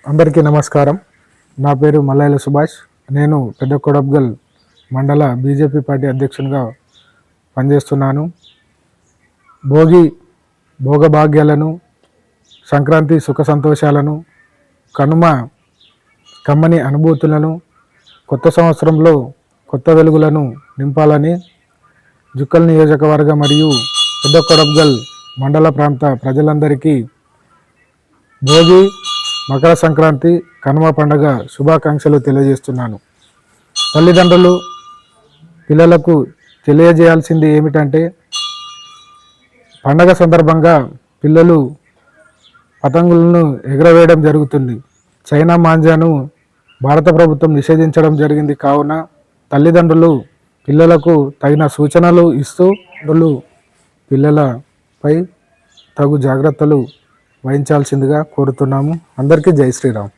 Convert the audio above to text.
అందరికీ నమస్కారం. నా పేరు మల్లాయిల సుభాష్. నేను పెద్ద కొడబ్గల్ మండల బీజేపీ పార్టీ అధ్యక్షునిగా పనిచేస్తున్నాను. భోగభాగ్యాలను, సంక్రాంతి సుఖ సంతోషాలను, కనుమ కమ్మని అనుభూతులను, కొత్త సంవత్సరంలో కొత్త వెలుగులను నింపాలని జుక్కల్ నియోజకవర్గ మరియు పెద్ద కొడబ్గల్ మండల ప్రాంత ప్రజలందరికీ భోగి, మకర సంక్రాంతి, కనుమ పండుగ శుభాకాంక్షలు తెలియజేస్తున్నాను. తల్లిదండ్రులు పిల్లలకు తెలియజేయాల్సింది ఏమిటంటే, పండగ సందర్భంగా పిల్లలు పతంగులను ఎగరవేయడం జరుగుతుంది. చైనా మాంజాను భారత ప్రభుత్వం నిషేధించడం జరిగింది. కావున తల్లిదండ్రులు పిల్లలకు తగిన సూచనలు ఇస్తూ పిల్లలపై తగు జాగ్రత్తలు వహించాల్సిందిగా కోరుతున్నాము. అందరికీ జై శ్రీరామ్.